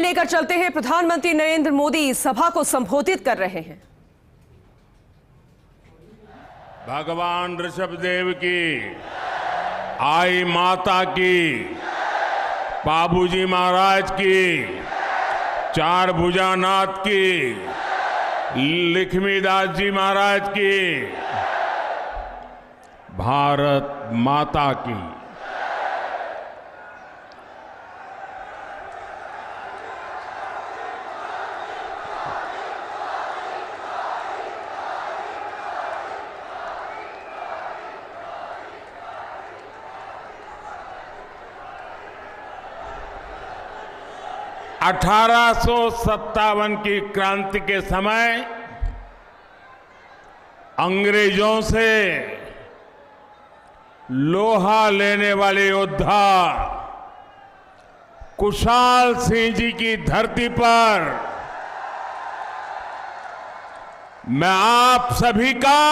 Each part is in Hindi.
लेकर चलते हैं। प्रधानमंत्री नरेंद्र मोदी सभा को संबोधित कर रहे हैं। भगवान ऋषभदेव की, आई माता की, बाबूजी महाराज की, चार भुजानाथ की, लक्ष्मीदास जी महाराज की, भारत माता की। (1857) की क्रांति के समय अंग्रेजों से लोहा लेने वाले योद्धा कुशाल सिंह जी की धरती पर मैं आप सभी का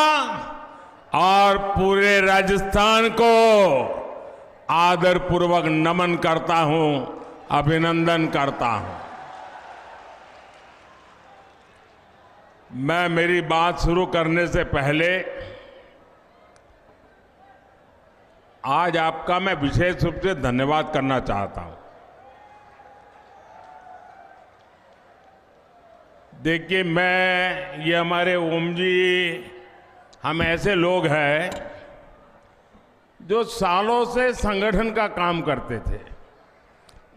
और पूरे राजस्थान को आदरपूर्वक नमन करता हूं, अभिनंदन करता हूं। मैं मेरी बात शुरू करने से पहले आज आपका मैं विशेष रूप से धन्यवाद करना चाहता हूं। देखिए, ये हमारे ओम जी, हम ऐसे लोग हैं जो सालों से संगठन का काम करते थे।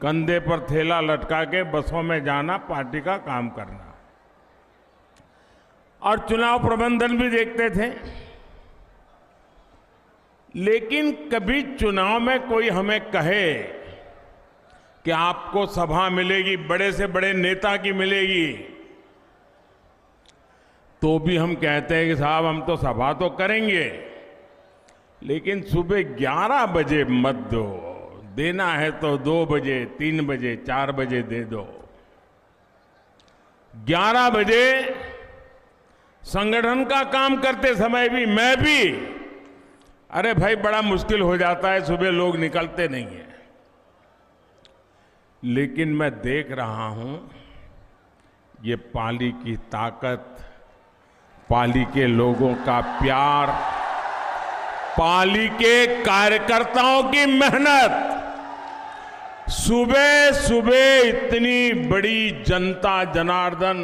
कंधे पर थैला लटका के बसों में जाना, पार्टी का काम करना और चुनाव प्रबंधन भी देखते थे। लेकिन कभी चुनाव में कोई हमें कहे कि आपको सभा मिलेगी, बड़े से बड़े नेता की मिलेगी, तो भी हम कहते हैं कि साहब हम तो सभा तो करेंगे, लेकिन सुबह 11 बजे मत दो, देना है तो 2 बजे, 3 बजे, 4 बजे दे दो। 11 बजे संगठन का काम करते समय भी मैं भी, अरे भाई बड़ा मुश्किल हो जाता है, सुबह लोग निकलते नहीं है। लेकिन मैं देख रहा हूं ये पाली की ताकत, पाली के लोगों का प्यार, पाली के कार्यकर्ताओं की मेहनत, सुबह सुबह इतनी बड़ी जनता जनार्दन,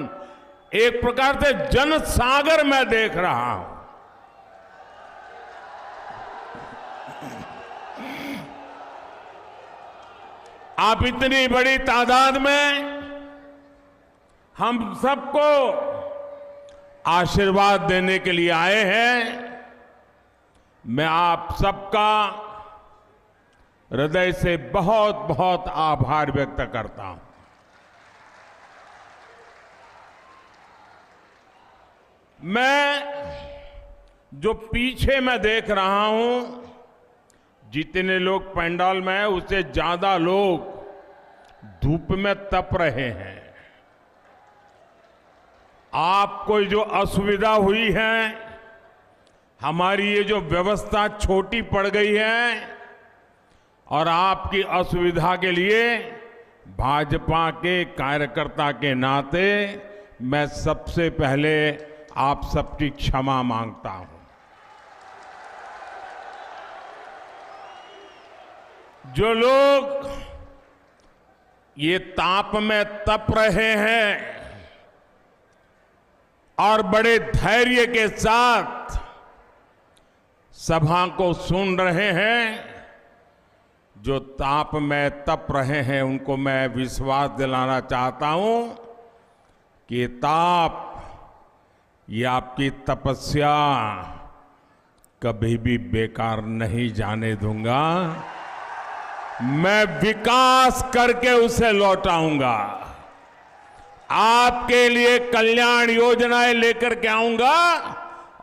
एक प्रकार से जनसागर मैं देख रहा हूं। आप इतनी बड़ी तादाद में हम सबको आशीर्वाद देने के लिए आए हैं। मैं आप सबका हृदय से बहुत बहुत आभार व्यक्त करता हूं। मैं जो पीछे मैं देख रहा हूं, जितने लोग पंडाल में हैं उससे ज्यादा लोग धूप में तप रहे हैं। आपको जो असुविधा हुई है, हमारी ये जो व्यवस्था छोटी पड़ गई है, और आपकी असुविधा के लिए भाजपा के कार्यकर्ता के नाते मैं सबसे पहले आप सबकी क्षमा मांगता हूं। जो लोग ये ताप में तप रहे हैं और बड़े धैर्य के साथ सभा को सुन रहे हैं, जो ताप में तप रहे हैं, उनको मैं विश्वास दिलाना चाहता हूं कि ताप, ये आपकी तपस्या कभी भी बेकार नहीं जाने दूंगा। मैं विकास करके उसे लौटाऊंगा। आपके लिए कल्याण योजनाएं लेकर के आऊंगा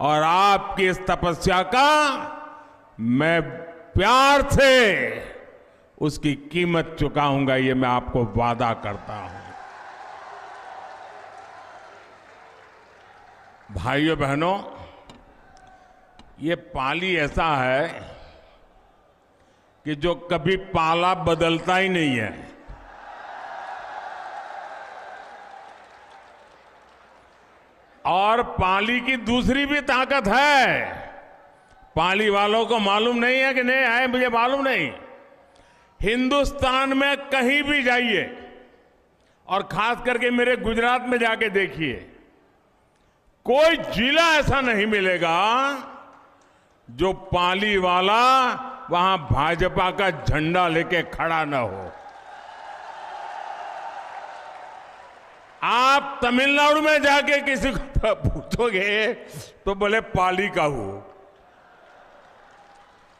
और आपकी इस तपस्या का मैं प्यार से उसकी कीमत चुकाऊंगा, ये मैं आपको वादा करता हूं। भाइयों बहनों, ये पाली ऐसा है कि जो कभी पाला बदलता ही नहीं है। और पाली की दूसरी भी ताकत है। पाली वालों को मालूम नहीं है कि नहीं है, मुझे मालूम नहीं। हिंदुस्तान में कहीं भी जाइए और खास करके मेरे गुजरात में जाके देखिए, कोई जिला ऐसा नहीं मिलेगा जो पाली वाला वहां भाजपा का झंडा लेके खड़ा न हो। आप तमिलनाडु में जाके किसी को पूछोगे तो बोले पाली का हूं।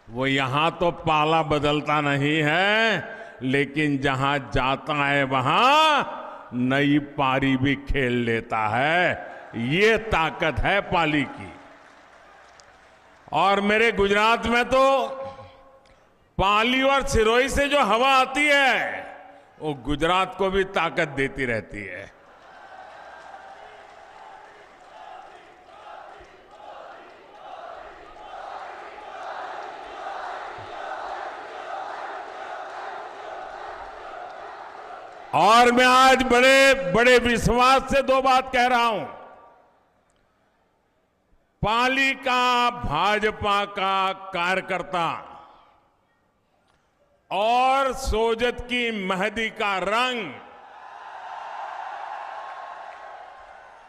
वो यहां तो पाला बदलता नहीं है, लेकिन जहां जाता है वहां नई पारी भी खेल लेता है। ये ताकत है पाली की। और मेरे गुजरात में तो पाली और सिरोही से जो हवा आती है वो गुजरात को भी ताकत देती रहती है। और मैं आज बड़े बड़े विश्वास से दो बात कह रहा हूं। पाली का भाजपा का कार्यकर्ता और सोजत की मेहंदी का रंग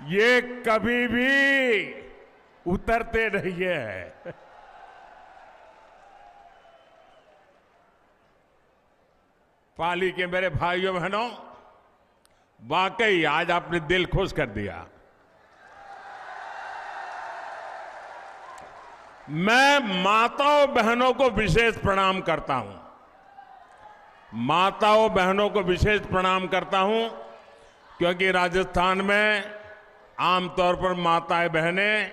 ये कभी भी उतरते नहीं है। पाली के मेरे भाइयों बहनों, वाकई आज आपने दिल खुश कर दिया। मैं माताओं बहनों को विशेष प्रणाम करता हूं। माताओं बहनों को विशेष प्रणाम करता हूं क्योंकि राजस्थान में आमतौर पर माताएं बहनें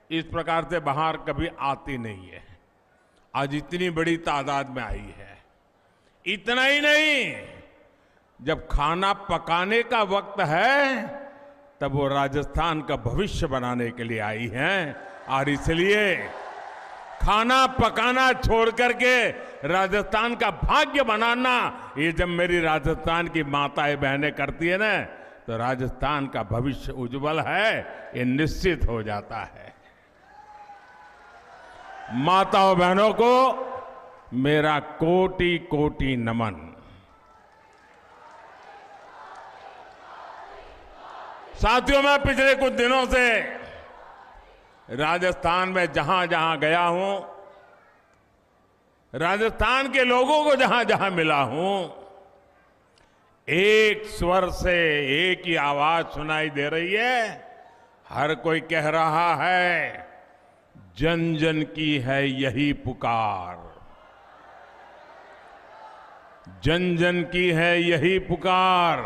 इस प्रकार से बाहर कभी आती नहीं है। आज इतनी बड़ी तादाद में आई है। इतना ही नहीं, जब खाना पकाने का वक्त है तब वो राजस्थान का भविष्य बनाने के लिए आई हैं। और इसलिए खाना पकाना छोड़ करके राजस्थान का भाग्य बनाना, ये जब मेरी राजस्थान की माताएं बहनें करती है ना, तो राजस्थान का भविष्य उज्जवल है, ये निश्चित हो जाता है। माताओं बहनों को मेरा कोटि कोटि नमन। साथियों, मैं पिछले कुछ दिनों से राजस्थान में जहां जहां गया हूं, राजस्थान के लोगों को जहां जहां मिला हूं, एक स्वर से एक ही आवाज सुनाई दे रही है। हर कोई कह रहा है, जन जन की है यही पुकार, जन जन की है यही पुकार,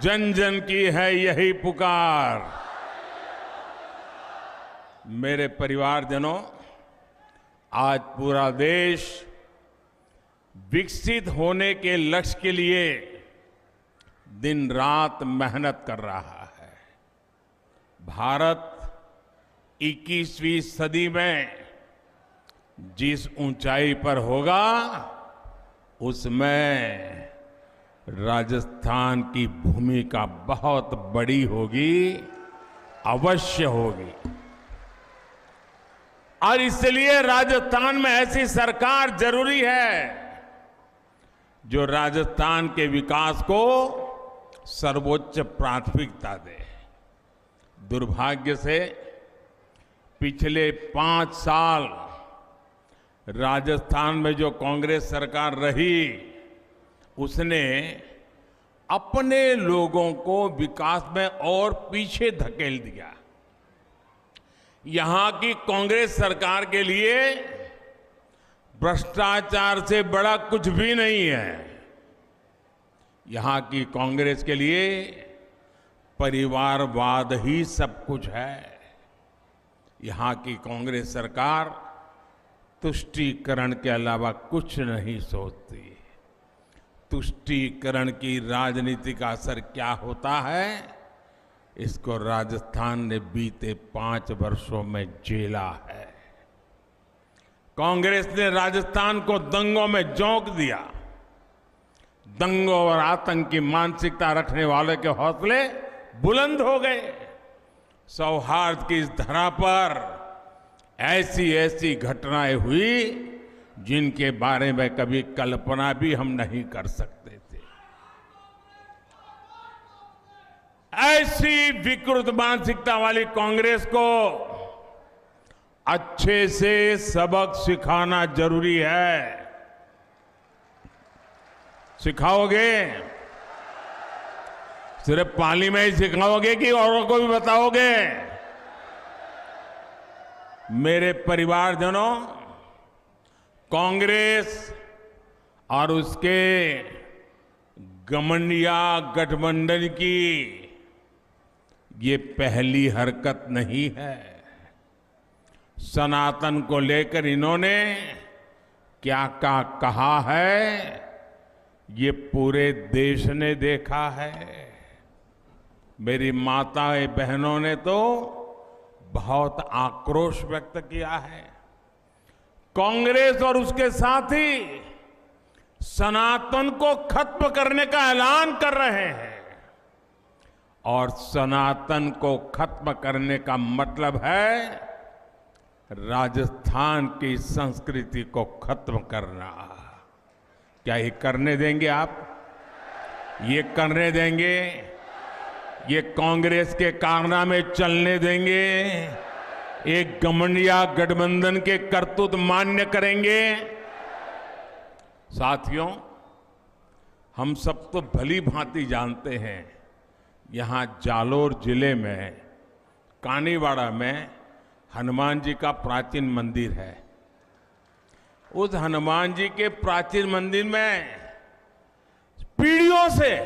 जन जन की है यही पुकार। मेरे परिवारजनों, आज पूरा देश विकसित होने के लक्ष्य के लिए दिन रात मेहनत कर रहा है। भारत 21वीं सदी में जिस ऊंचाई पर होगा, उसमें राजस्थान की भूमिका बहुत बड़ी होगी, अवश्य होगी। और इसलिए राजस्थान में ऐसी सरकार जरूरी है जो राजस्थान के विकास को सर्वोच्च प्राथमिकता दे। दुर्भाग्य से पिछले 5 साल राजस्थान में जो कांग्रेस सरकार रही, उसने अपने लोगों को विकास में और पीछे धकेल दिया। यहां की कांग्रेस सरकार के लिए भ्रष्टाचार से बड़ा कुछ भी नहीं है। यहां की कांग्रेस के लिए परिवारवाद ही सब कुछ है। यहां की कांग्रेस सरकार तुष्टीकरण के अलावा कुछ नहीं सोचती। तुष्टीकरण की राजनीति का असर क्या होता है, इसको राजस्थान ने बीते 5 वर्षों में झेला है। कांग्रेस ने राजस्थान को दंगों में झोंक दिया। दंगों और आतंक की मानसिकता रखने वालों के हौसले बुलंद हो गए। सौहार्द की इस धरा पर ऐसी ऐसी घटनाएं हुई जिनके बारे में कभी कल्पना भी हम नहीं कर सकते थे। ऐसी विकृत मानसिकता वाली कांग्रेस को अच्छे से सबक सिखाना जरूरी है। सिखाओगे? सिर्फ पाली में ही सिखाओगे कि औरों को भी बताओगे? मेरे परिवारजनों, कांग्रेस और उसके घमंडिया गठबंधन की ये पहली हरकत नहीं है। सनातन को लेकर इन्होंने क्या क्या कहा है, ये पूरे देश ने देखा है। मेरी माताएं बहनों ने तो बहुत आक्रोश व्यक्त किया है। कांग्रेस और उसके साथी सनातन को खत्म करने का ऐलान कर रहे हैं और सनातन को खत्म करने का मतलब है राजस्थान की संस्कृति को खत्म करना। क्या ये करने देंगे आप? ये करने देंगे? ये कांग्रेस के कारनामे चलने देंगे? एक घमंडिया गठबंधन के करतूत मान्य करेंगे? साथियों, हम सब तो भली भांति जानते हैं, यहां जालोर जिले में कानीवाड़ा में हनुमान जी का प्राचीन मंदिर है। उस हनुमान जी के प्राचीन मंदिर में पीढ़ियों से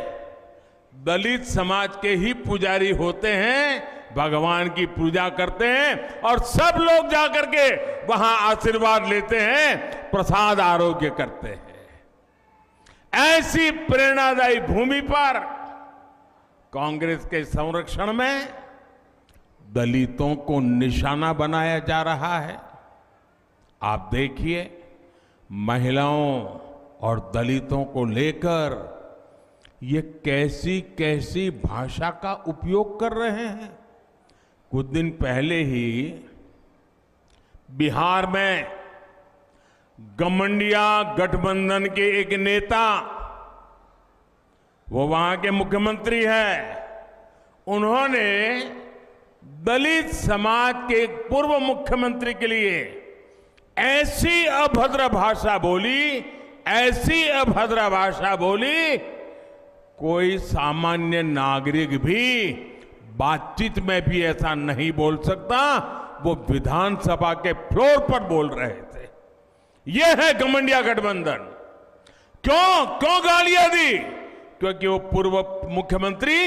दलित समाज के ही पुजारी होते हैं, भगवान की पूजा करते हैं और सब लोग जाकर के वहां आशीर्वाद लेते हैं, प्रसाद आरोग्य करते हैं। ऐसी प्रेरणादायी भूमि पर कांग्रेस के संरक्षण में दलितों को निशाना बनाया जा रहा है। आप देखिए, महिलाओं और दलितों को लेकर ये कैसी कैसी भाषा का उपयोग कर रहे हैं। कुछ दिन पहले ही बिहार में घमंडिया गठबंधन के एक नेता, वो वहां के मुख्यमंत्री हैं, उन्होंने दलित समाज के एक पूर्व मुख्यमंत्री के लिए ऐसी अभद्र भाषा बोली, ऐसी अभद्र भाषा बोली, कोई सामान्य नागरिक भी बातचीत में भी ऐसा नहीं बोल सकता। वो विधानसभा के फ्लोर पर बोल रहे थे। ये है घमंडिया गठबंधन। क्यों गालियां दी? क्योंकि वो पूर्व मुख्यमंत्री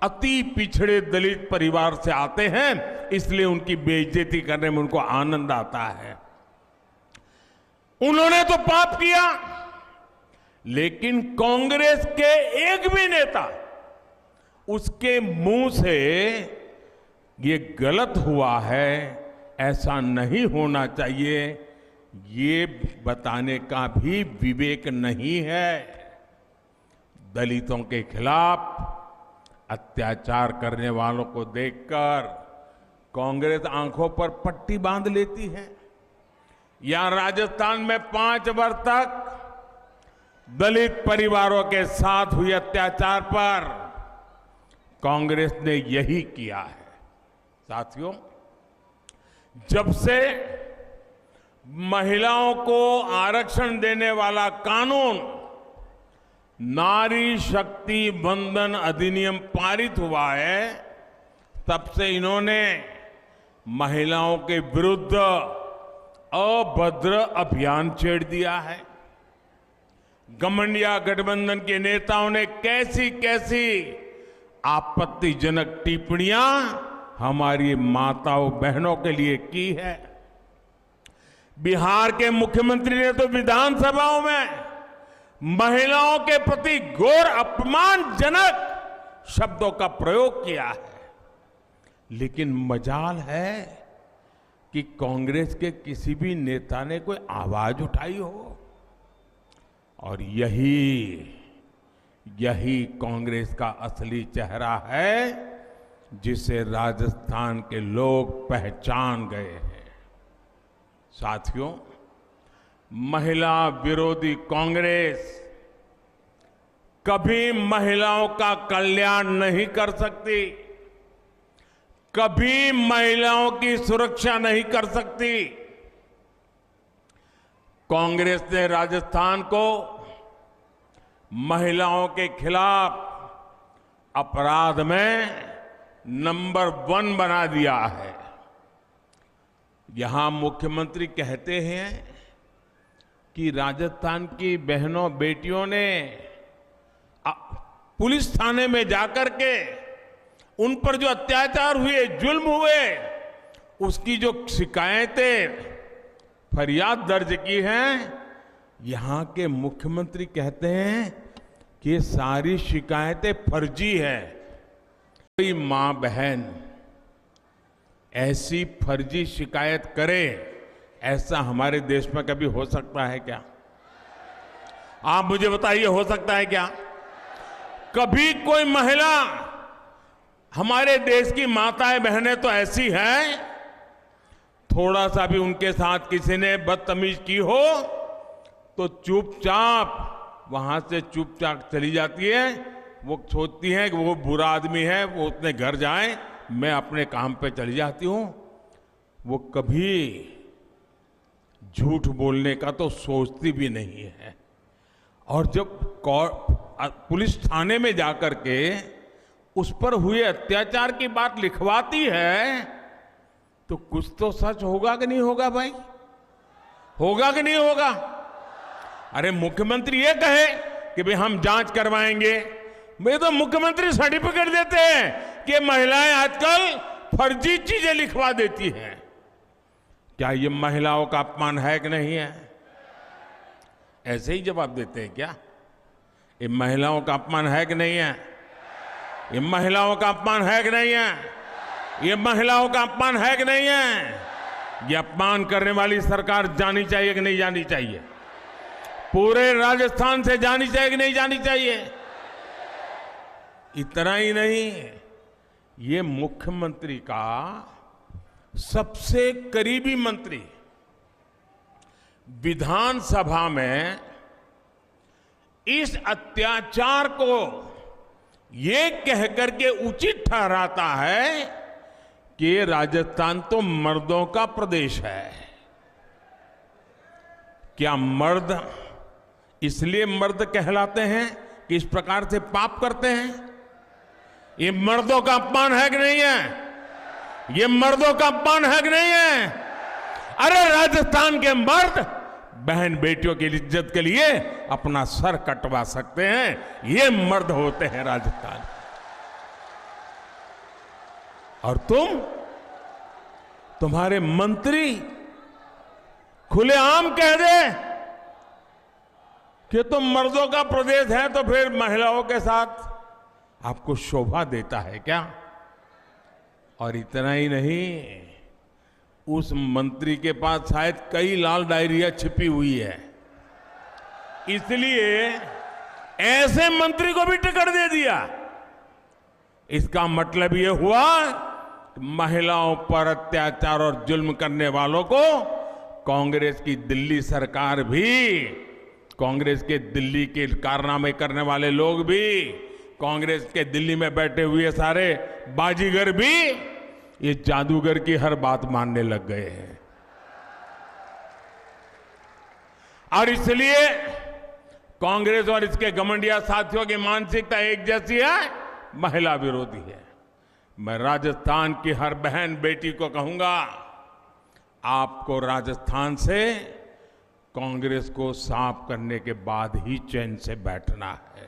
अति पिछड़े दलित परिवार से आते हैं, इसलिए उनकी बेइज्जती करने में उनको आनंद आता है। उन्होंने तो पाप किया, लेकिन कांग्रेस के एक भी नेता उसके मुंह से ये गलत हुआ है, ऐसा नहीं होना चाहिए, ये बताने का भी विवेक नहीं है। दलितों के खिलाफ अत्याचार करने वालों को देखकर कांग्रेस आंखों पर पट्टी बांध लेती है। यहां राजस्थान में 5 वर्ष तक दलित परिवारों के साथ हुए अत्याचार पर कांग्रेस ने यही किया है। साथियों, जब से महिलाओं को आरक्षण देने वाला कानून नारी शक्ति वंदन अधिनियम पारित हुआ है, तब से इन्होंने महिलाओं के विरुद्ध अभद्र अभियान छेड़ दिया है। घमंडिया गठबंधन के नेताओं ने कैसी कैसी आपत्तिजनक टिप्पणियां हमारी माताओं बहनों के लिए की है। बिहार के मुख्यमंत्री ने तो विधानसभाओं में महिलाओं के प्रति घोर अपमानजनक शब्दों का प्रयोग किया है। लेकिन मजाल है कि कांग्रेस के किसी भी नेता ने कोई आवाज उठाई हो। और यही कांग्रेस का असली चेहरा है, जिसे राजस्थान के लोग पहचान गए हैं। साथियों, महिला विरोधी कांग्रेस कभी महिलाओं का कल्याण नहीं कर सकती, कभी महिलाओं की सुरक्षा नहीं कर सकती। कांग्रेस ने राजस्थान को महिलाओं के खिलाफ अपराध में नंबर 1 बना दिया है। यहां मुख्यमंत्री कहते हैं कि राजस्थान की बहनों बेटियों ने पुलिस थाने में जाकर के उन पर जो अत्याचार हुए, जुल्म हुए, उसकी जो शिकायतें, फरियाद दर्ज की हैं, यहां के मुख्यमंत्री कहते हैं कि ये सारी शिकायतें फर्जी है। कोई मां बहन ऐसी फर्जी शिकायत करे, ऐसा हमारे देश में कभी हो सकता है क्या? आप मुझे बताइए, हो सकता है क्या? कभी कोई महिला, हमारे देश की माताएं बहनें तो ऐसी हैं, थोड़ा सा भी उनके साथ किसी ने बदतमीज की हो तो चुपचाप वहां से चुपचाप चली जाती है। वो सोचती है कि वो बुरा आदमी है, वो अपने घर जाए, मैं अपने काम पे चली जाती हूं। वो कभी झूठ बोलने का तो सोचती भी नहीं है। और जब पुलिस थाने में जाकर के उस पर हुए अत्याचार की बात लिखवाती है, तो कुछ तो सच होगा कि नहीं होगा भाई? होगा कि नहीं होगा? अरे मुख्यमंत्री ये कहे कि भाई हम जांच करवाएंगे, वे तो मुख्यमंत्री सर्टिफिकेट देते हैं कि महिलाएं आजकल फर्जी चीजें लिखवा देती हैं। क्या ये महिलाओं का अपमान है कि नहीं है? ऐसे ही जवाब देते हैं क्या? ये महिलाओं का अपमान है कि नहीं है? ये महिलाओं का अपमान है कि नहीं है? ये महिलाओं का अपमान है कि नहीं है? ये अपमान करने वाली सरकार जानी चाहिए कि नहीं जानी चाहिए? पूरे राजस्थान से जानी चाहिए कि नहीं जानी चाहिए? इतना ही नहीं, ये मुख्यमंत्री का सबसे करीबी मंत्री विधानसभा में इस अत्याचार को ये कहकर के उचित ठहराता है कि राजस्थान तो मर्दों का प्रदेश है। क्या मर्द इसलिए मर्द कहलाते हैं कि इस प्रकार से पाप करते हैं? ये मर्दों का अपमान है कि नहीं है? ये मर्दों का अपमान है कि नहीं है? अरे राजस्थान के मर्द बहन बेटियों की इज्जत के लिए अपना सर कटवा सकते हैं, ये मर्द होते हैं राजस्थान। और तुम्हारे मंत्री खुलेआम कह दे कि तुम मर्दों का प्रदेश है, तो फिर महिलाओं के साथ आपको शोभा देता है क्या? और इतना ही नहीं, उस मंत्री के पास शायद कई लाल डायरिया छिपी हुई है, इसलिए ऐसे मंत्री को भी टिकट दे दिया। इसका मतलब ये हुआ कि महिलाओं पर अत्याचार और जुल्म करने वालों को कांग्रेस की दिल्ली सरकार भी, कांग्रेस के दिल्ली के कारनामे करने वाले लोग भी, कांग्रेस के दिल्ली में बैठे हुए सारे बाजीगर भी ये जादूगर की हर बात मानने लग गए हैं। और इसलिए कांग्रेस और इसके घमंडिया साथियों की मानसिकता एक जैसी है, महिला विरोधी है। मैं राजस्थान की हर बहन बेटी को कहूंगा, आपको राजस्थान से कांग्रेस को साफ करने के बाद ही चैन से बैठना है।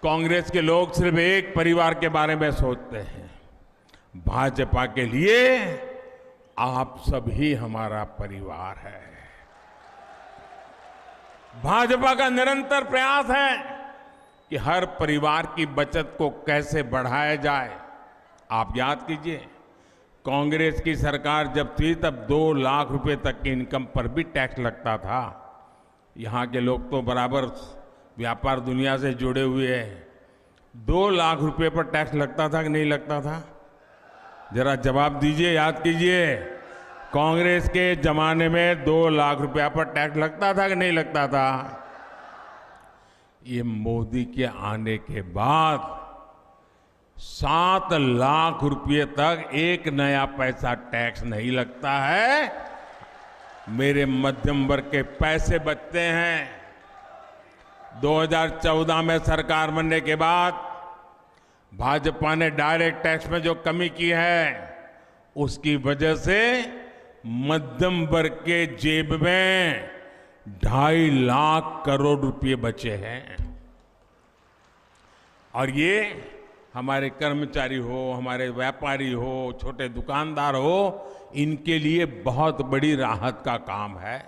कांग्रेस के लोग सिर्फ एक परिवार के बारे में सोचते हैं। भाजपा के लिए आप सभी हमारा परिवार है। भाजपा का निरंतर प्रयास है कि हर परिवार की बचत को कैसे बढ़ाया जाए। आप याद कीजिए, कांग्रेस की सरकार जब थी तब 2 लाख रुपए तक की इनकम पर भी टैक्स लगता था। यहाँ के लोग तो बराबर व्यापार दुनिया से जुड़े हुए हैं। 2 लाख रुपए पर टैक्स लगता था कि नहीं लगता था? जरा जवाब दीजिए, याद कीजिए। कांग्रेस के जमाने में 2 लाख रुपया पर टैक्स लगता था कि नहीं लगता था? ये मोदी के आने के बाद 7 लाख रुपये तक एक नया पैसा टैक्स नहीं लगता है। मेरे मध्यम वर्ग के पैसे बचते हैं। 2014 में सरकार बनने के बाद भाजपा ने डायरेक्ट टैक्स में जो कमी की है, उसकी वजह से मध्यम वर्ग के जेब में 2.5 लाख करोड़ रुपए बचे हैं। और ये हमारे कर्मचारी हो, हमारे व्यापारी हो, छोटे दुकानदार हो, इनके लिए बहुत बड़ी राहत का काम है।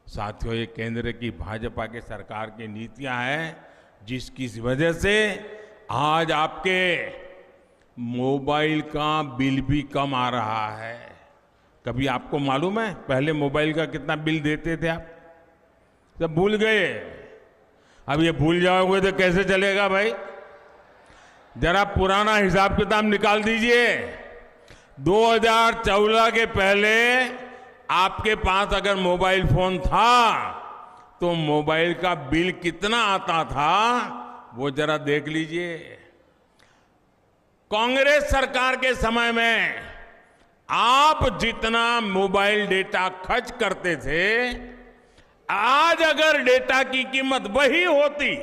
साथियों, ये केंद्र की भाजपा की सरकार की नीतियां हैं, जिसकी वजह से आज आपके मोबाइल का बिल भी कम आ रहा है। कभी आपको मालूम है पहले मोबाइल का कितना बिल देते थे आप? सब भूल गए। अब ये भूल जाओगे तो कैसे चलेगा भाई? जरा पुराना हिसाब किताब निकाल दीजिए। 2014 के पहले आपके पास अगर मोबाइल फोन था तो मोबाइल का बिल कितना आता था वो जरा देख लीजिए। कांग्रेस सरकार के समय में आप जितना मोबाइल डेटा खर्च करते थे, आज अगर डेटा की कीमत वही होती,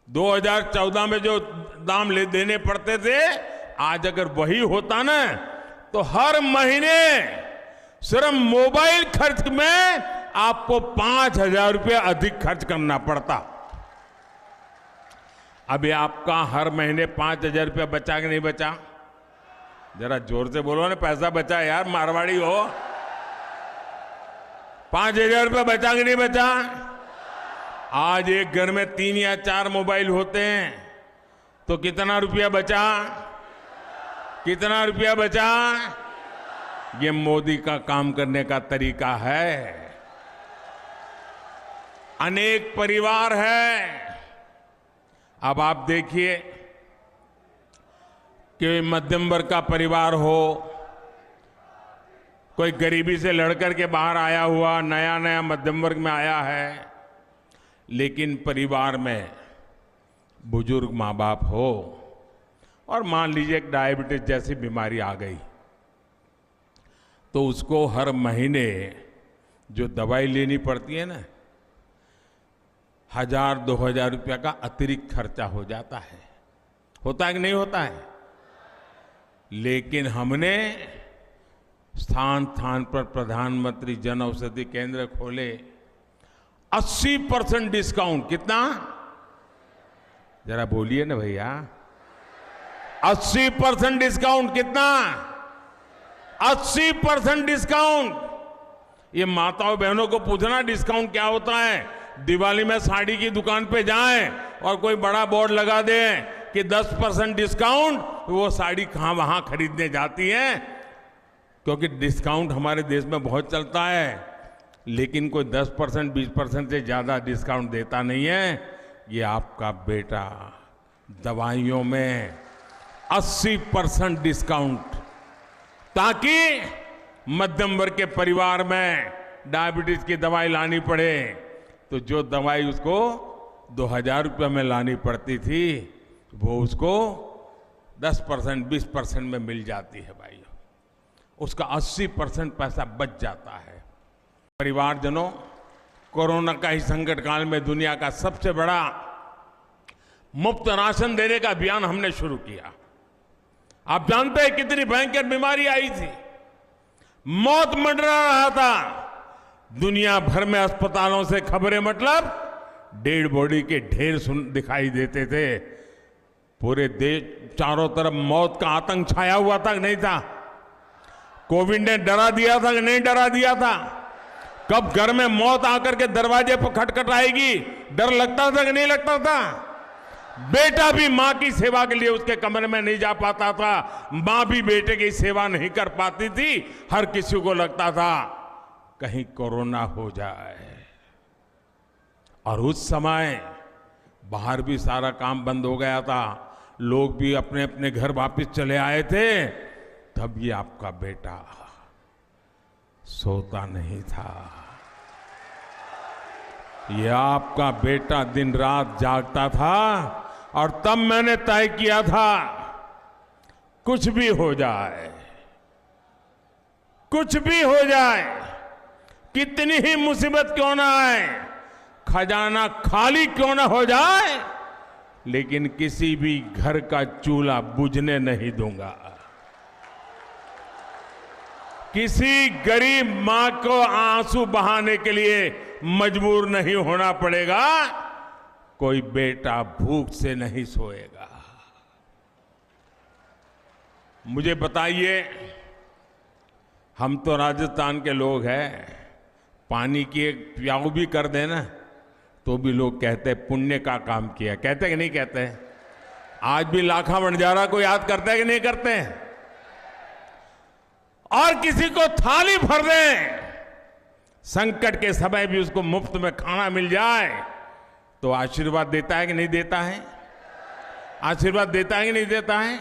2014 में जो दाम देने पड़ते थे, आज अगर वही होता ना, तो हर महीने सिर्फ मोबाइल खर्च में आपको 5,000 रुपये अधिक खर्च करना पड़ता। अभी आपका हर महीने 5,000 रुपया बचा कि नहीं बचा? जरा जोर से बोलो ना, पैसा बचा यार, मारवाड़ी हो। 5,000 रुपया बचा कि नहीं बचा? आज एक घर में 3 या 4 मोबाइल होते हैं तो कितना रुपया बचा? कितना रुपया बचा? ये मोदी का काम करने का तरीका है। अनेक परिवार है। अब आप देखिए कि मध्यम वर्ग का परिवार हो, कोई गरीबी से लड़कर के बाहर आया हुआ नया नया मध्यम वर्ग में आया है, लेकिन परिवार में बुजुर्ग माँ बाप हो और मान लीजिए एक डायबिटीज जैसी बीमारी आ गई, तो उसको हर महीने जो दवाई लेनी पड़ती है ना, 1,000-2,000 रुपया का अतिरिक्त खर्चा हो जाता है। होता है कि नहीं होता है? लेकिन हमने स्थान स्थान पर प्रधानमंत्री जन औषधि केंद्र खोले। 80% डिस्काउंट। कितना? जरा बोलिए ना भैया। 80% डिस्काउंट। कितना? 80% डिस्काउंट। ये माताओं बहनों को पूछना डिस्काउंट क्या होता है। दिवाली में साड़ी की दुकान पे जाएं और कोई बड़ा बोर्ड लगा दें कि 10% डिस्काउंट, वो साड़ी कहां वहां खरीदने जाती हैं, क्योंकि डिस्काउंट हमारे देश में बहुत चलता है, लेकिन कोई 10% 20% से ज्यादा डिस्काउंट देता नहीं है। ये आपका बेटा दवाइयों में 80% डिस्काउंट, ताकि मध्यम वर्ग के परिवार में डायबिटीज की दवाई लानी पड़े तो जो दवाई उसको 2,000 रुपये में लानी पड़ती थी, वो उसको 10% 20% में मिल जाती है भाई। उसका 80% पैसा बच जाता है। परिवारजनों, कोरोना का ही संकट काल में दुनिया का सबसे बड़ा मुफ्त राशन देने का अभियान हमने शुरू किया। आप जानते हैं कितनी भयंकर बीमारी आई थी, मौत मंडरा रहा था। दुनिया भर में अस्पतालों से खबरें, मतलब डेड बॉडी के ढेर दिखाई देते थे। पूरे देश चारों तरफ मौत का आतंक छाया हुआ था कि नहीं था? कोविड ने डरा दिया था कि नहीं डरा दिया था? कब घर में मौत आकर के दरवाजे पर खटखटाएगी, डर लगता था कि नहीं लगता था? बेटा भी मां की सेवा के लिए उसके कमरे में नहीं जा पाता था, मां भी बेटे की सेवा नहीं कर पाती थी। हर किसी को लगता था कहीं कोरोना हो जाए। और उस समय बाहर भी सारा काम बंद हो गया था, लोग भी अपने अपने घर वापस चले आए थे, तब ये आपका बेटा सोता नहीं था। ये आपका बेटा दिन रात जागता था और तब मैंने तय किया था, कुछ भी हो जाए, कुछ भी हो जाए, कितनी ही मुसीबत क्यों ना आए, खजाना खाली क्यों ना हो जाए, लेकिन किसी भी घर का चूल्हा बुझने नहीं दूंगा। किसी गरीब मां को आंसू बहाने के लिए मजबूर नहीं होना पड़ेगा, कोई बेटा भूख से नहीं सोएगा। मुझे बताइए, हम तो राजस्थान के लोग हैं, पानी की एक प्याऊ भी कर देना तो भी लोग कहते हैं पुण्य का काम किया। कहते कि नहीं कहते? आज भी लाखा बंजारा को याद करते हैं कि नहीं करते हैं? और किसी को थाली भर दें, संकट के समय भी उसको मुफ्त में खाना मिल जाए तो आशीर्वाद देता है कि नहीं देता है? आशीर्वाद देता है कि नहीं देता है?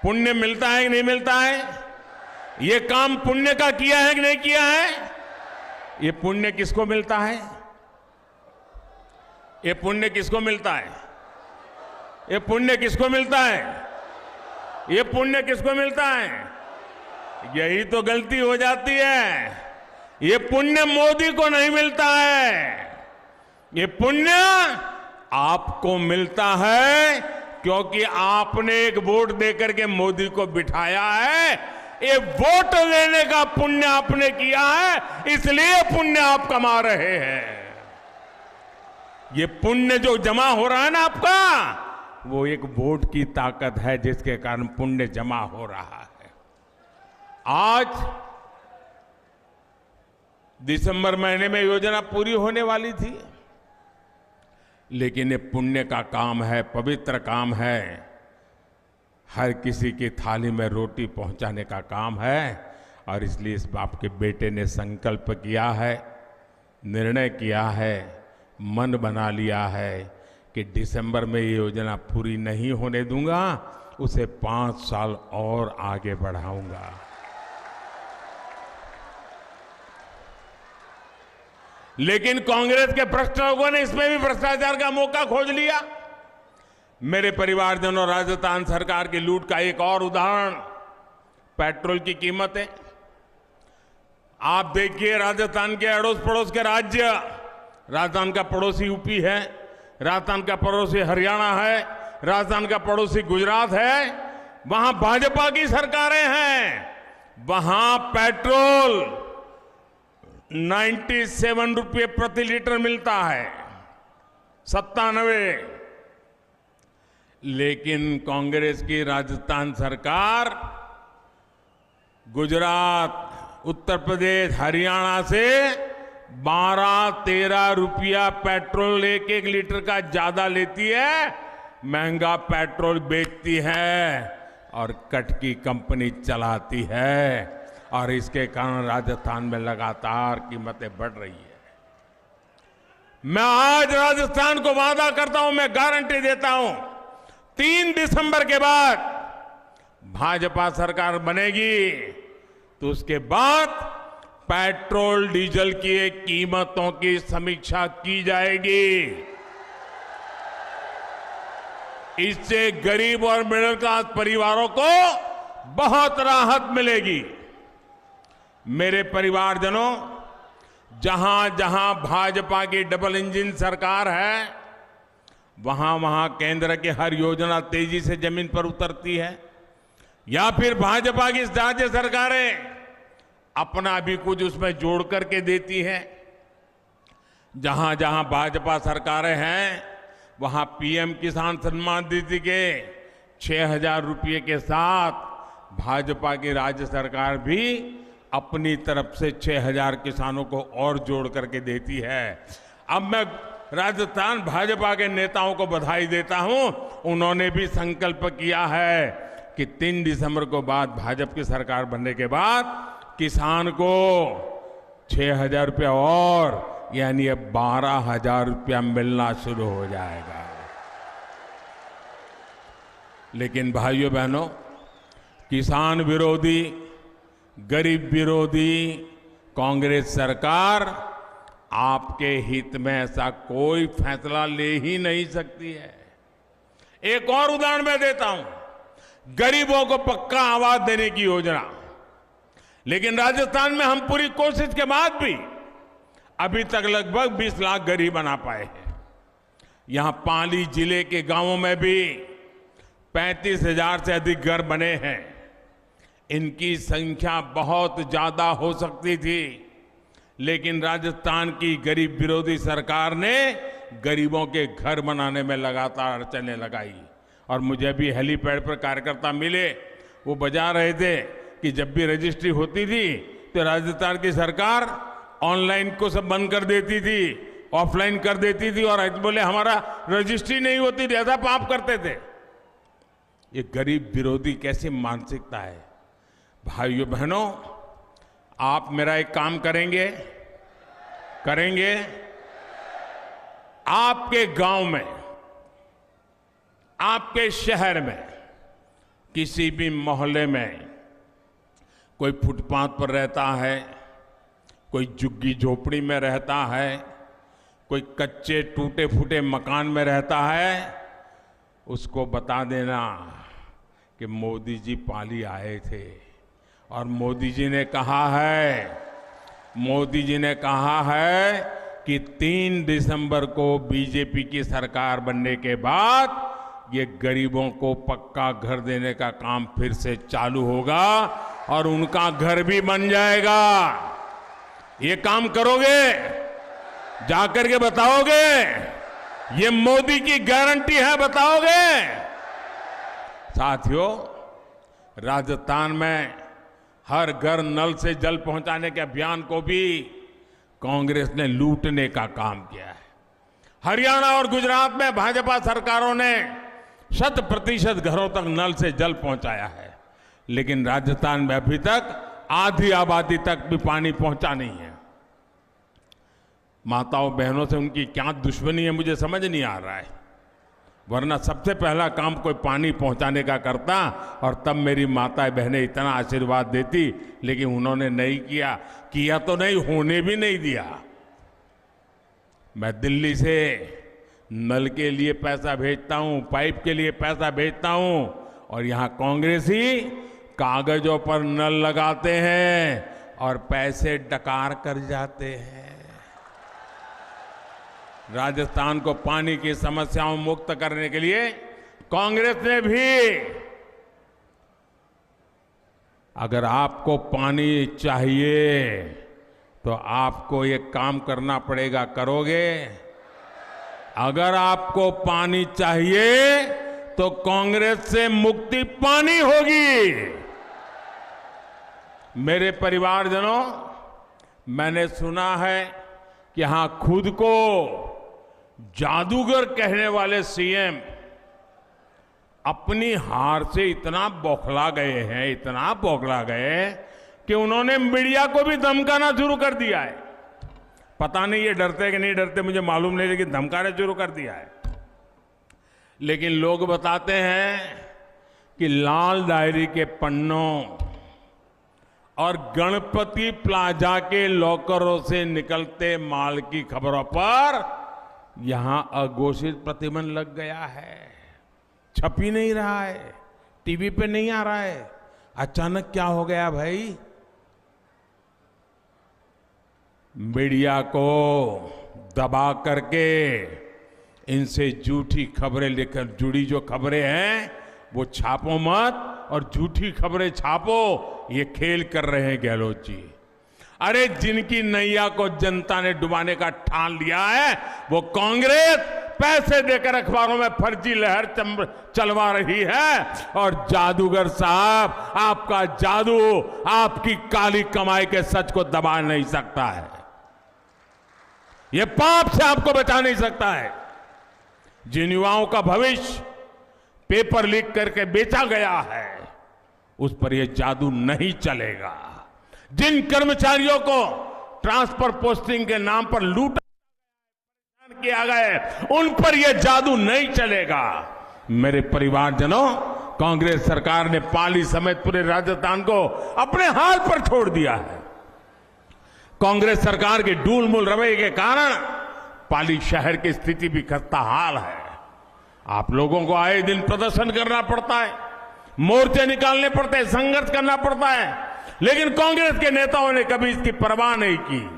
पुण्य मिलता है कि नहीं मिलता है? ये काम पुण्य का किया है कि नहीं किया है? ये पुण्य किसको मिलता है? ये पुण्य किसको मिलता है? ये पुण्य किसको मिलता है? ये पुण्य किसको मिलता है? यही तो गलती हो जाती है। ये पुण्य मोदी को नहीं मिलता है, ये पुण्य आपको मिलता है, क्योंकि आपने एक वोट देकर के मोदी को बिठाया है। ये वोट लेने का पुण्य आपने किया है, इसलिए पुण्य आप कमा रहे हैं। ये पुण्य जो जमा हो रहा है ना आपका, वो एक वोट की ताकत है जिसके कारण पुण्य जमा हो रहा है। आज दिसंबर महीने में योजना पूरी होने वाली थी, लेकिन ये पुण्य का काम है, पवित्र काम है। हर किसी की थाली में रोटी पहुंचाने का काम है और इसलिए इस बाप के बेटे ने संकल्प किया है, निर्णय किया है, मन बना लिया है कि दिसंबर में ये योजना पूरी नहीं होने दूंगा, उसे 5 साल और आगे बढ़ाऊंगा। लेकिन कांग्रेस के भ्रष्ट लोगों ने इसमें भी भ्रष्टाचार का मौका खोज लिया। मेरे परिवारजनों, राजस्थान सरकार की लूट का एक और उदाहरण पेट्रोल की कीमत है। आप देखिए, राजस्थान के अड़ोस पड़ोस के राज्य, राजस्थान का पड़ोसी यूपी है, राजस्थान का पड़ोसी हरियाणा है, राजस्थान का पड़ोसी गुजरात है, वहां भाजपा की सरकारें हैं। वहां पेट्रोल 97 रुपये प्रति लीटर मिलता है, 97। लेकिन कांग्रेस की राजस्थान सरकार गुजरात, उत्तर प्रदेश, हरियाणा से 12-13 रुपया पेट्रोल एक लीटर का ज्यादा लेती है, महंगा पेट्रोल बेचती है और कट की कंपनी चलाती है। और इसके कारण राजस्थान में लगातार कीमतें बढ़ रही है। मैं आज राजस्थान को वादा करता हूं, मैं गारंटी देता हूं, 3 दिसंबर के बाद भाजपा सरकार बनेगी तो उसके बाद पेट्रोल डीजल की कीमतों की समीक्षा की जाएगी। इससे गरीब और मिडिल क्लास परिवारों को बहुत राहत मिलेगी। मेरे परिवारजनों, जहां जहां भाजपा की डबल इंजन सरकार है, वहां वहां केंद्र की हर योजना तेजी से जमीन पर उतरती है, या फिर भाजपा की राज्य सरकारें अपना भी कुछ उसमें जोड़ करके देती है। जहां जहां भाजपा सरकारें हैं, वहां पीएम किसान सम्मान निधि के 6,000 रुपये के साथ भाजपा की राज्य सरकार भी अपनी तरफ से 6,000 किसानों को और जोड़ करके देती है। अब मैं राजस्थान भाजपा के नेताओं को बधाई देता हूं, उन्होंने भी संकल्प किया है कि 3 दिसंबर को बाद भाजपा की सरकार बनने के बाद किसान को 6,000 रुपया और यानी अब 12,000 रुपया मिलना शुरू हो जाएगा। लेकिन भाइयों बहनों, किसान विरोधी, गरीब विरोधी कांग्रेस सरकार आपके हित में ऐसा कोई फैसला ले ही नहीं सकती है। एक और उदाहरण मैं देता हूं, गरीबों को पक्का आवास देने की योजना। लेकिन राजस्थान में हम पूरी कोशिश के बाद भी अभी तक लगभग 20 लाख गरीब बना पाए हैं। यहां पाली जिले के गांवों में भी 35,000 से अधिक घर बने हैं। इनकी संख्या बहुत ज्यादा हो सकती थी, लेकिन राजस्थान की गरीब विरोधी सरकार ने गरीबों के घर बनाने में लगातार अड़चनें लगाई। और मुझे भी हेलीपैड पर कार्यकर्ता मिले, वो बजा रहे थे कि जब भी रजिस्ट्री होती थी तो राजस्थान की सरकार ऑनलाइन को सब बंद कर देती थी, ऑफलाइन कर देती थी, और बोले हमारा रजिस्ट्री नहीं होती थी, ऐसा पाप करते थे। ये गरीब विरोधी कैसी मानसिकता है। भाइयों बहनों, आप मेरा एक काम करेंगे, आपके गांव में, आपके शहर में, किसी भी मोहल्ले में कोई फुटपाथ पर रहता है, कोई झुग्गी झोपड़ी में रहता है, कोई कच्चे टूटे फूटे मकान में रहता है, उसको बता देना कि मोदी जी पाली आए थे और मोदी जी ने कहा है कि 3 दिसंबर को बीजेपी की सरकार बनने के बाद ये गरीबों को पक्का घर देने का काम फिर से चालू होगा और उनका घर भी बन जाएगा। ये काम करोगे? जाकर के बताओगे? ये मोदी की गारंटी है, बताओगे? साथियों, राजस्थान में हर घर नल से जल पहुंचाने के अभियान को भी कांग्रेस ने लूटने का काम किया है। हरियाणा और गुजरात में भाजपा सरकारों ने 100% घरों तक नल से जल पहुंचाया है, लेकिन राजस्थान में अभी तक आधी आबादी तक भी पानी पहुंचा नहीं है। माताओं बहनों से उनकी क्या दुश्मनी है मुझे समझ नहीं आ रहा है, वरना सबसे पहला काम कोई पानी पहुंचाने का करता और तब मेरी माताएं बहनें इतना आशीर्वाद देती, लेकिन उन्होंने नहीं किया तो नहीं, होने भी नहीं दिया। मैं दिल्ली से नल के लिए पैसा भेजता हूं, पाइप के लिए पैसा भेजता हूं, और यहां कांग्रेसी कागजों पर नल लगाते हैं और पैसे डकार कर जाते हैं। राजस्थान को पानी की समस्याओं मुक्त करने के लिए कांग्रेस ने भी, अगर आपको पानी चाहिए तो आपको ये काम करना पड़ेगा, करोगे? अगर आपको पानी चाहिए तो कांग्रेस से मुक्ति पानी होगी। मेरे परिवारजनों, मैंने सुना है कि यहां खुद को जादूगर कहने वाले सीएम अपनी हार से इतना बौखला गए कि उन्होंने मीडिया को भी धमकाना शुरू कर दिया है। पता नहीं ये डरते कि नहीं डरते मुझे मालूम नहीं, लेकिन धमकाना शुरू कर दिया है। लेकिन लोग बताते हैं कि लाल डायरी के पन्नों और गणपति प्लाजा के लॉकरों से निकलते माल की खबरों पर यहां अघोषित प्रतिबंध लग गया है। छप ही नहीं रहा है, टीवी पे नहीं आ रहा है। अचानक क्या हो गया भाई? मीडिया को दबा करके इनसे झूठी खबरें लेकर जुड़ी जो खबरें हैं वो छापो मत, और झूठी खबरें छापो, ये खेल कर रहे हैं गहलोत जी। अरे जिनकी नैया को जनता ने डुबाने का ठान लिया है वो कांग्रेस पैसे देकर अखबारों में फर्जी लहर चलवा रही है, और जादूगर साहब आपका जादू, आपकी काली कमाई के सच को दबा नहीं सकता है। ये पाप से आपको बचा नहीं सकता है। जिन युवाओं का भविष्य पेपर लीक करके बेचा गया है उस पर यह जादू नहीं चलेगा। जिन कर्मचारियों को ट्रांसफर पोस्टिंग के नाम पर लूटा किया गया उन पर यह जादू नहीं चलेगा। मेरे परिवारजनों, कांग्रेस सरकार ने पाली समेत पूरे राजस्थान को अपने हाल पर छोड़ दिया है। कांग्रेस सरकार के डूलमुल रवैये के कारण पाली शहर की स्थिति भी खस्ता हाल है। आप लोगों को आए दिन प्रदर्शन करना पड़ता है, मोर्चे निकालने पड़ते हैं, संघर्ष करना पड़ता है, लेकिन कांग्रेस के नेताओं ने कभी इसकी परवाह नहीं की।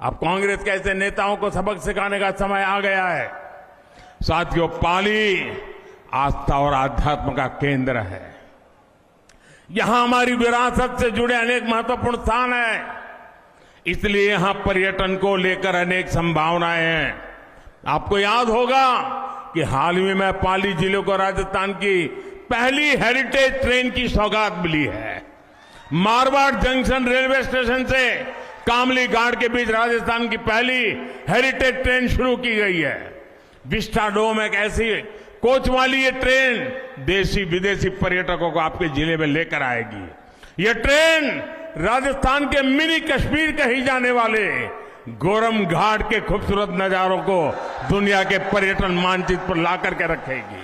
अब कांग्रेस के ऐसे नेताओं को सबक सिखाने का समय आ गया है। साथियों, पाली आस्था और आध्यात्म का केंद्र है। यहां हमारी विरासत से जुड़े अनेक महत्वपूर्ण स्थान हैं, इसलिए यहां पर्यटन को लेकर अनेक संभावनाएं हैं। आपको याद होगा कि हाल ही में मैं पाली जिले को राजस्थान की पहली हेरिटेज ट्रेन की सौगात मिली है। मारवाड़ जंक्शन रेलवे स्टेशन से कामली घाट के बीच राजस्थान की पहली हेरिटेज ट्रेन शुरू की गई है। विस्टाडोम एक ऐसी कोच वाली ये ट्रेन देशी विदेशी पर्यटकों को आपके जिले में लेकर आएगी। ये ट्रेन राजस्थान के मिनी कश्मीर कही जाने वाले गोरम घाट के खूबसूरत नजारों को दुनिया के पर्यटन मानचित्र पर लाकर के रखेगी।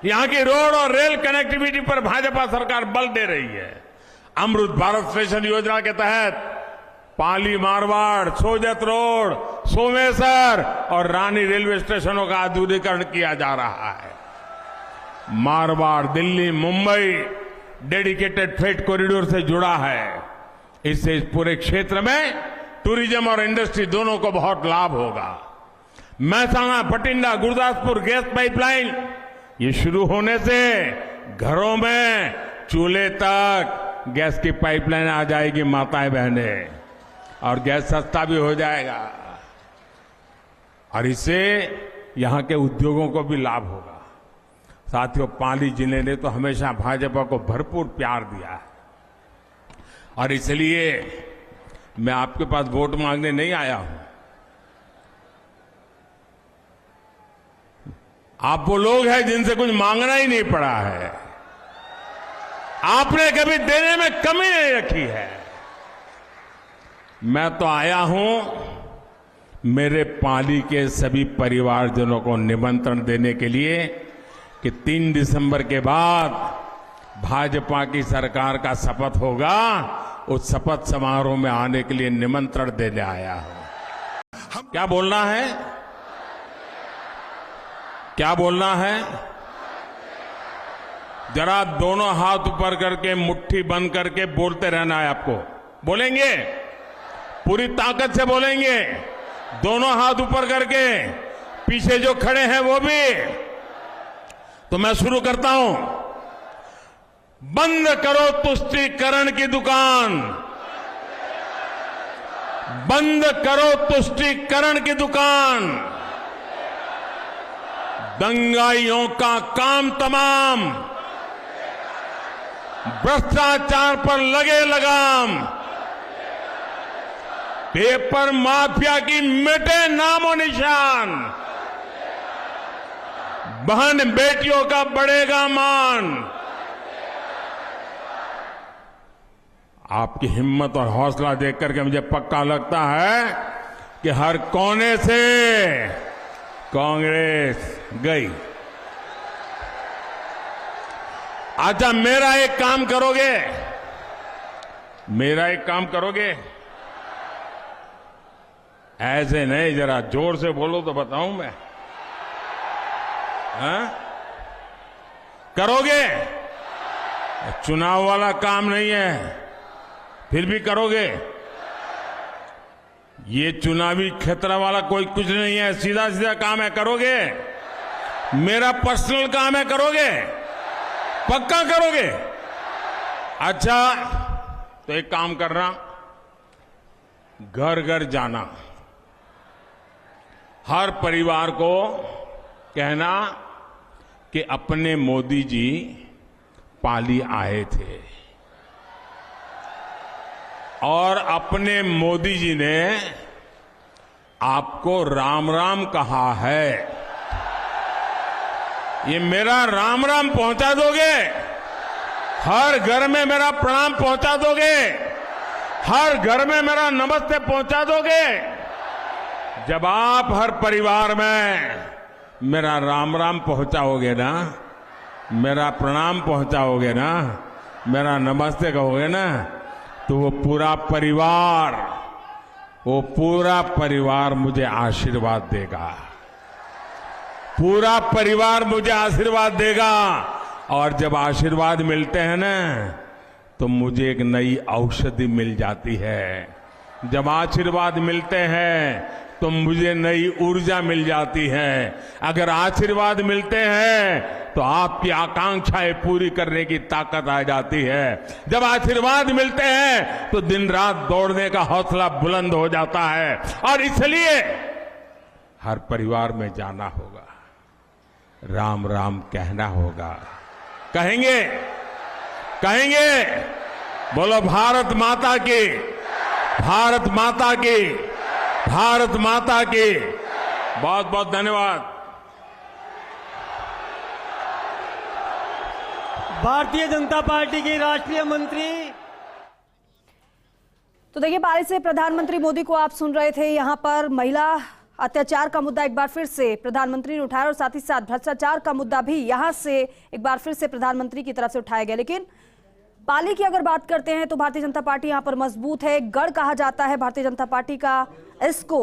यहां की रोड और रेल कनेक्टिविटी पर भाजपा सरकार बल दे रही है। अमृत भारत स्टेशन योजना के तहत पाली मारवाड़, सोजत रोड, सोमेश्वर और रानी रेलवे स्टेशनों का आधुनिकीकरण किया जा रहा है। Marwar Delhi Mumbai dedicated freight corridor से जुड़ा है। इससे इस पूरे क्षेत्र में टूरिज्म और इंडस्ट्री दोनों को बहुत लाभ होगा। महसाणा बठिंडा गुरदासपुर गैस पाइपलाइन ये शुरू होने से घरों में चूल्हे तक गैस की पाइपलाइन आ जाएगी माताएं बहनें, और गैस सस्ता भी हो जाएगा, और इससे यहां के उद्योगों को भी लाभ होगा। साथियों, पाली जिले ने तो हमेशा भाजपा को भरपूर प्यार दिया है, और इसलिए मैं आपके पास वोट मांगने नहीं आया हूं। आप वो लोग हैं जिनसे कुछ मांगना ही नहीं पड़ा है। आपने कभी देने में कमी नहीं रखी है। मैं तो आया हूं मेरे पाली के सभी परिवारजनों को निमंत्रण देने के लिए कि 3 दिसंबर के बाद भाजपा की सरकार का शपथ होगा, उस शपथ समारोह में आने के लिए निमंत्रण देने आया हूं। क्या बोलना है? क्या बोलना है? जरा दोनों हाथ ऊपर करके मुट्ठी बंद करके बोलते रहना है आपको। बोलेंगे? पूरी ताकत से बोलेंगे। दोनों हाथ ऊपर करके, पीछे जो खड़े हैं वो भी। तो मैं शुरू करता हूं। बंद करो तुष्टीकरण की दुकान, बंद करो तुष्टीकरण की दुकान, दंगाइयों का काम तमाम, भ्रष्टाचार पर लगे लगाम, पेपर माफिया की मिटे नामो निशान, बहन बेटियों का बढ़ेगा मान। आपकी हिम्मत और हौसला देख करके मुझे पक्का लगता है कि हर कोने से कांग्रेस गई। अच्छा, मेरा एक काम करोगे? मेरा एक काम करोगे? ऐसे नहीं, जरा जोर से बोलो तो बताऊं मैं। हाँ? करोगे? चुनाव वाला काम नहीं है, फिर भी करोगे? ये चुनावी खतरा वाला कोई कुछ नहीं है, सीधा सीधा काम है। करोगे? मेरा पर्सनल काम है, करोगे? पक्का करोगे? अच्छा, तो एक काम करना, घर घर जाना, हर परिवार को कहना कि अपने मोदी जी पाली आए थे और अपने मोदी जी ने आपको राम राम कहा है। ये मेरा राम राम पहुंचा दोगे? हर घर में मेरा प्रणाम पहुंचा दोगे? हर घर में मेरा नमस्ते पहुंचा दोगे? जब आप हर परिवार में मेरा राम राम पहुंचाओगे ना, मेरा प्रणाम पहुंचाओगे ना, मेरा नमस्ते कहोगे ना, तो वो पूरा परिवार मुझे आशीर्वाद देगा, पूरा परिवार मुझे आशीर्वाद देगा। और जब आशीर्वाद मिलते हैं ना, तो मुझे एक नई औषधि मिल जाती है। जब आशीर्वाद मिलते हैं तो मुझे नई ऊर्जा मिल जाती है। अगर आशीर्वाद मिलते हैं तो आपकी आकांक्षाएं पूरी करने की ताकत आ जाती है। जब आशीर्वाद मिलते हैं तो दिन रात दौड़ने का हौसला बुलंद हो जाता है। और इसलिए हर परिवार में जाना होगा, राम राम कहना होगा। कहेंगे कहेंगे बोलो भारत माता की, भारत माता की, भारत माता की। बहुत बहुत धन्यवाद। भारतीय जनता पार्टी की राष्ट्रीय मंत्री। तो देखिए, पारी से प्रधानमंत्री मोदी को आप सुन रहे थे। यहां पर महिला अत्याचार का मुद्दा एक बार फिर से प्रधानमंत्री ने उठाया और साथ ही साथ भ्रष्टाचार का मुद्दा भी यहां से एक बार फिर से प्रधानमंत्री की तरफ से उठाया गया। लेकिन पाली की अगर बात करते हैं तो भारतीय जनता पार्टी यहां पर मजबूत है। गढ़ कहा जाता है भारतीय जनता पार्टी का इसको,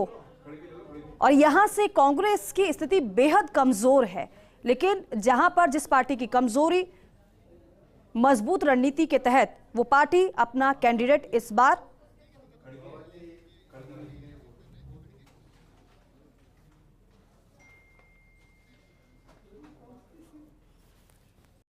और यहां से कांग्रेस की स्थिति बेहद कमजोर है। लेकिन जहां पर जिस पार्टी की कमजोरी, मजबूत रणनीति के तहत वो पार्टी अपना कैंडिडेट इस बार